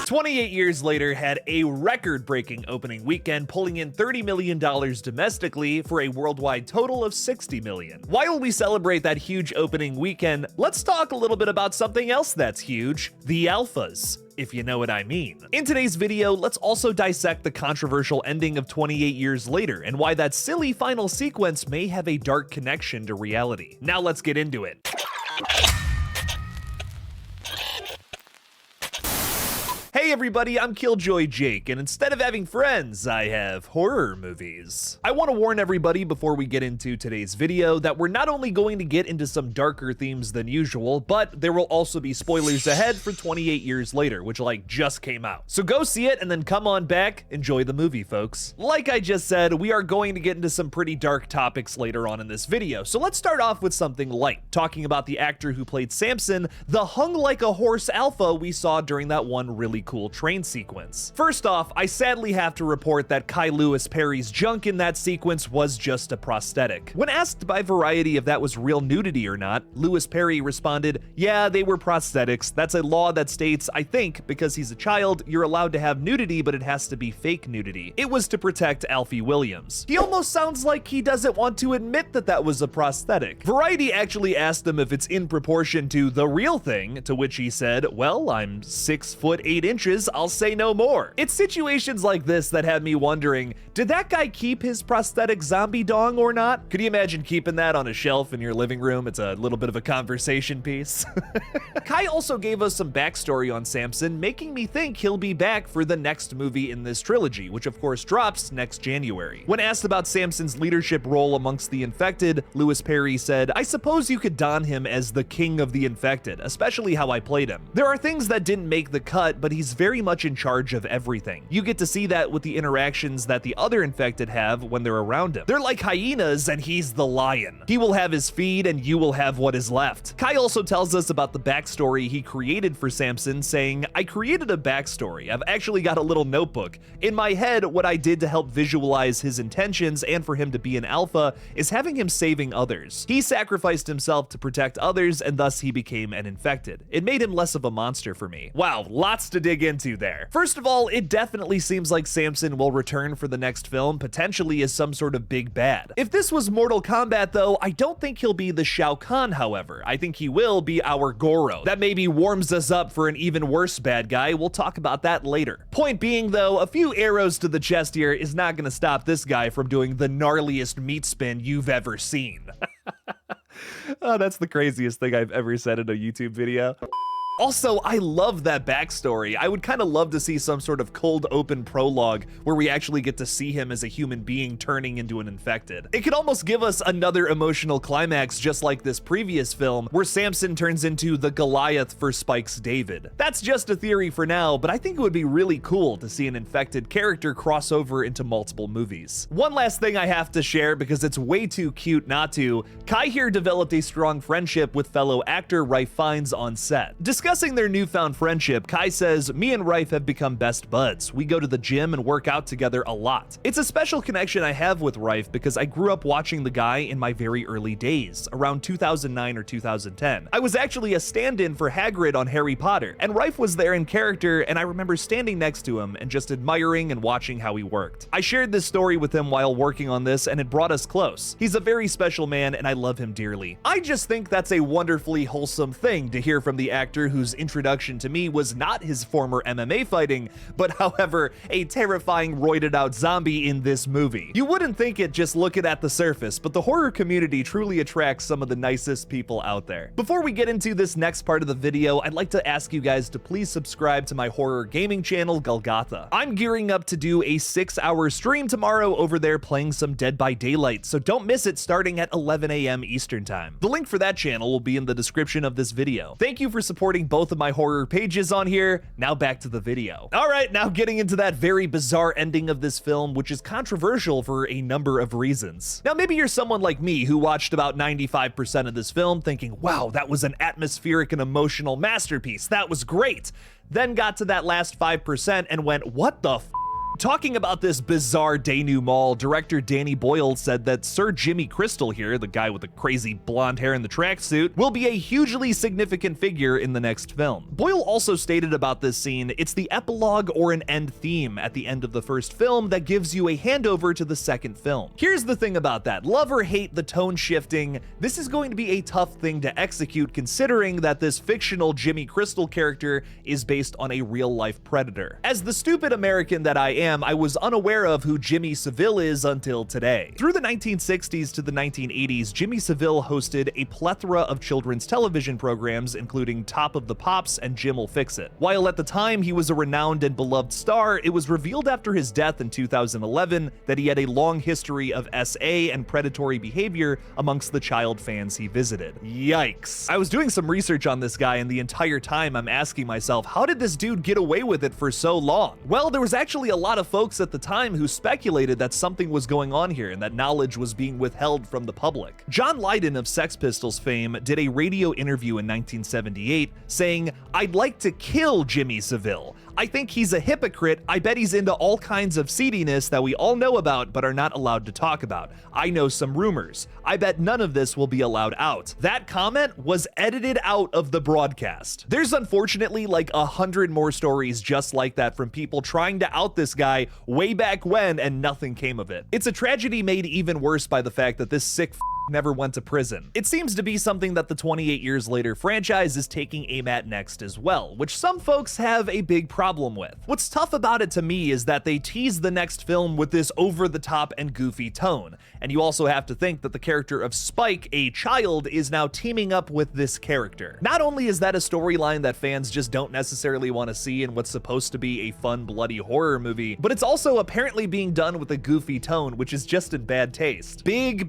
28 Years Later had a record-breaking opening weekend, pulling in $30 million domestically for a worldwide total of $60 million. While we celebrate that huge opening weekend, let's talk a little bit about something else that's huge: the alphas, if you know what I mean. In today's video, let's also dissect the controversial ending of 28 Years Later and why that silly final sequence may have a dark connection to reality. Now let's get into it. Hey everybody, I'm Killjoy Jake, and instead of having friends, I have horror movies. I want to warn everybody before we get into today's video that we're not only going to get into some darker themes than usual, but there will also be spoilers ahead for 28 Years Later, which just came out. So go see it and then come on back, enjoy the movie, folks. Like I just said, we are going to get into some pretty dark topics later on in this video, so let's start off with something light, talking about the actor who played Samson, the hung like a horse alpha we saw during that one really cool train sequence. First off, I sadly have to report that Kai Lewis Perry's junk in that sequence was just a prosthetic. When asked by Variety if that was real nudity or not, Lewis Perry responded, "Yeah, they were prosthetics. That's a law that states, I think, because he's a child, you're allowed to have nudity, but it has to be fake nudity. It was to protect Alfie Williams." He almost sounds like he doesn't want to admit that that was a prosthetic. Variety actually asked him if it's in proportion to the real thing, to which he said, "Well, I'm 6'8", I'll say no more." It's situations like this that have me wondering, did that guy keep his prosthetic zombie dong or not? Could you imagine keeping that on a shelf in your living room? It's a little bit of a conversation piece. Kai also gave us some backstory on Samson, making me think he'll be back for the next movie in this trilogy, which of course drops next January. When asked about Samson's leadership role amongst the infected, Lewis Perry said, "I suppose you could don him as the king of the infected, especially how I played him. There are things that didn't make the cut, but he's very much in charge of everything. You get to see that with the interactions that the other infected have when they're around him. They're like hyenas and he's the lion. He will have his feed and you will have what is left." Kai also tells us about the backstory he created for Samson, saying, "I created a backstory. I've actually got a little notebook. In my head, what I did to help visualize his intentions and for him to be an alpha is having him saving others. He sacrificed himself to protect others and thus he became an infected. It made him less of a monster for me." Wow, lots to dig into there. First of all, it definitely seems like Samson will return for the next film, potentially as some sort of big bad. If this was Mortal Kombat though, I don't think he'll be the Shao Kahn, however. I think he will be our Goro. That maybe warms us up for an even worse bad guy. We'll talk about that later. Point being though, a few arrows to the chest here is not gonna stop this guy from doing the gnarliest meat spin you've ever seen. Oh, that's the craziest thing I've ever said in a YouTube video. Also, I love that backstory. I would kind of love to see some sort of cold open prologue where we actually get to see him as a human being turning into an infected. It could almost give us another emotional climax just like this previous film where Samson turns into the Goliath for Spike's David. That's just a theory for now, but I think it would be really cool to see an infected character cross over into multiple movies. One last thing I have to share because it's way too cute not to. Kai here developed a strong friendship with fellow actor Ralph Fiennes on set. Discussing their newfound friendship, Kai says, "Me and Ralph have become best buds. We go to the gym and work out together a lot. It's a special connection I have with Ralph because I grew up watching the guy in my very early days, around 2009 or 2010. I was actually a stand-in for Hagrid on Harry Potter, and Ralph was there in character, and I remember standing next to him and just admiring and watching how he worked. I shared this story with him while working on this, and it brought us close. He's a very special man, and I love him dearly." I just think that's a wonderfully wholesome thing to hear from the actor whose introduction to me was not his former MMA fighting, but however, a terrifying roided out zombie in this movie. You wouldn't think it just looking at the surface, but the horror community truly attracts some of the nicest people out there. Before we get into this next part of the video, I'd like to ask you guys to please subscribe to my horror gaming channel, GullGotha. I'm gearing up to do a 6-hour stream tomorrow over there playing some Dead by Daylight, so don't miss it starting at 11 a.m. Eastern Time. The link for that channel will be in the description of this video. Thank you for supporting both of my horror pages on here. Now back to the video. All right, now getting into that very bizarre ending of this film, which is controversial for a number of reasons. Now, maybe you're someone like me who watched about 95% of this film thinking, wow, that was an atmospheric and emotional masterpiece. That was great. Then got to that last 5% and went, what the f Talking about this bizarre denouement, director Danny Boyle said that Sir Jimmy Crystal here, the guy with the crazy blonde hair in the tracksuit, will be a hugely significant figure in the next film. Boyle also stated about this scene, it's the epilogue or an end theme at the end of the first film that gives you a handover to the second film. Here's the thing about that, love or hate the tone shifting, this is going to be a tough thing to execute considering that this fictional Jimmy Crystal character is based on a real-life predator. As the stupid American that I am, I was unaware of who Jimmy Savile is until today. Through the 1960s to the 1980s, Jimmy Savile hosted a plethora of children's television programs, including Top of the Pops and Jim'll Fix It. While at the time he was a renowned and beloved star, it was revealed after his death in 2011 that he had a long history of SA and predatory behavior amongst the child fans he visited. Yikes. I was doing some research on this guy, and the entire time I'm asking myself, how did this dude get away with it for so long? Well, there was actually a lot of folks at the time who speculated that something was going on here and that knowledge was being withheld from the public. John Lydon of Sex Pistols fame did a radio interview in 1978 saying, "I'd like to kill Jimmy Savile. I think he's a hypocrite. I bet he's into all kinds of seediness that we all know about but are not allowed to talk about. I know some rumors. I bet none of this will be allowed out." That comment was edited out of the broadcast. There's unfortunately like 100 more stories just like that from people trying to out this guy way back when, and nothing came of it. It's a tragedy made even worse by the fact that this sick never went to prison. It seems to be something that the 28 Years Later franchise is taking aim at next as well, which some folks have a big problem with. What's tough about it to me is that they tease the next film with this over-the-top and goofy tone, and you also have to think that the character of Spike, a child, is now teaming up with this character. Not only is that a storyline that fans just don't necessarily want to see in what's supposed to be a fun, bloody horror movie, but it's also apparently being done with a goofy tone, which is just in bad taste. Big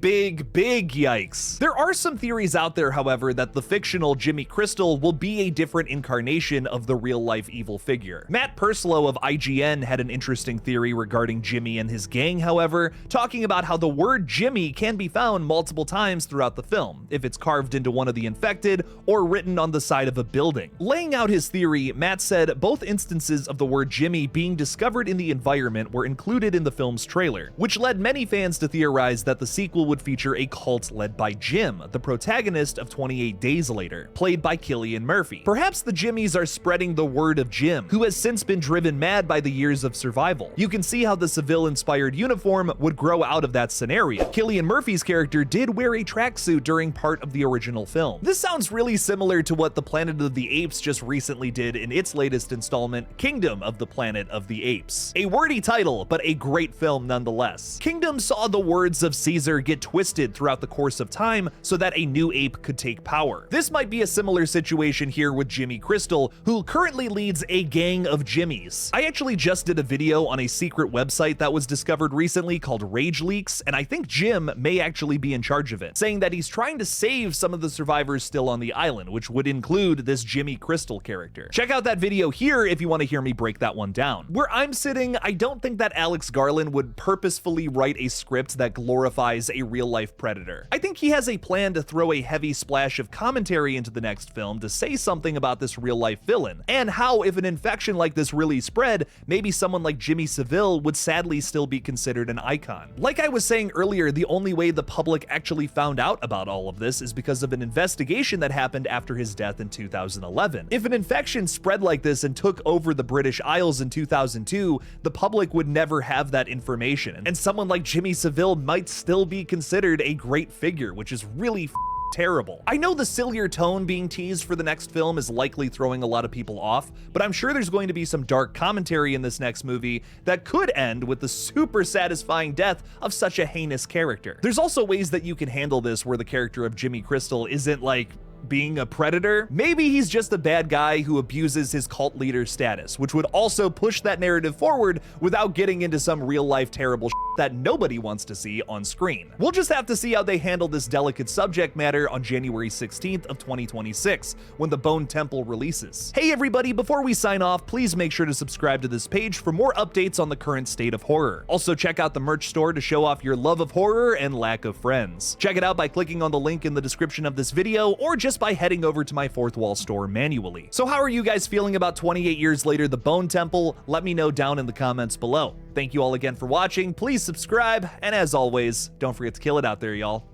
yikes. There are some theories out there, however, that the fictional Jimmy Crystal will be a different incarnation of the real-life evil figure. Matt Purslow of IGN had an interesting theory regarding Jimmy and his gang, however, talking about how the word Jimmy can be found multiple times throughout the film, if it's carved into one of the infected or written on the side of a building. Laying out his theory, Matt said both instances of the word Jimmy being discovered in the environment were included in the film's trailer, which led many fans to theorize that the sequel would feature a cult led by Jim, the protagonist of 28 Days Later, played by Cillian Murphy. Perhaps the Jimmies are spreading the word of Jim, who has since been driven mad by the years of survival. You can see how the Seville-inspired uniform would grow out of that scenario. Cillian Murphy's character did wear a tracksuit during part of the original film. This sounds really similar to what the Planet of the Apes just recently did in its latest installment, Kingdom of the Planet of the Apes. A wordy title, but a great film nonetheless. Kingdom saw the words of Caesar get twisted throughout the course of time so that a new ape could take power. This might be a similar situation here with Jimmy Crystal, who currently leads a gang of Jimmies. I actually just did a video on a secret website that was discovered recently called Rage Leaks, and I think Jim may actually be in charge of it, saying that he's trying to save some of the survivors still on the island, which would include this Jimmy Crystal character. Check out that video here if you want to hear me break that one down. Where I'm sitting, I don't think that Alex Garland would purposefully write a script that glorifies a real-life predator. I think he has a plan to throw a heavy splash of commentary into the next film to say something about this real-life villain, and how if an infection like this really spread, maybe someone like Jimmy Savile would sadly still be considered an icon. Like I was saying earlier, the only way the public actually found out about all of this is because of an investigation that happened after his death in 2011. If an infection spread like this and took over the British Isles in 2002, the public would never have that information, and someone like Jimmy Savile might still be considered a great figure, which is really terrible. I know the sillier tone being teased for the next film is likely throwing a lot of people off, but I'm sure there's going to be some dark commentary in this next movie that could end with the super satisfying death of such a heinous character. There's also ways that you can handle this where the character of Jimmy Crystal isn't like being a predator. Maybe he's just a bad guy who abuses his cult leader status, which would also push that narrative forward without getting into some real-life terrible that nobody wants to see on screen. We'll just have to see how they handle this delicate subject matter on January 16th of 2026, when the Bone Temple releases. Hey everybody, before we sign off, please make sure to subscribe to this page for more updates on the current state of horror. Also check out the merch store to show off your love of horror and lack of friends. Check it out by clicking on the link in the description of this video, or just by heading over to my Fourth Wall store manually. So how are you guys feeling about 28 Years Later, The Bone Temple? Let me know down in the comments below. Thank you all again for watching. Please subscribe, and as always, don't forget to kill it out there, y'all.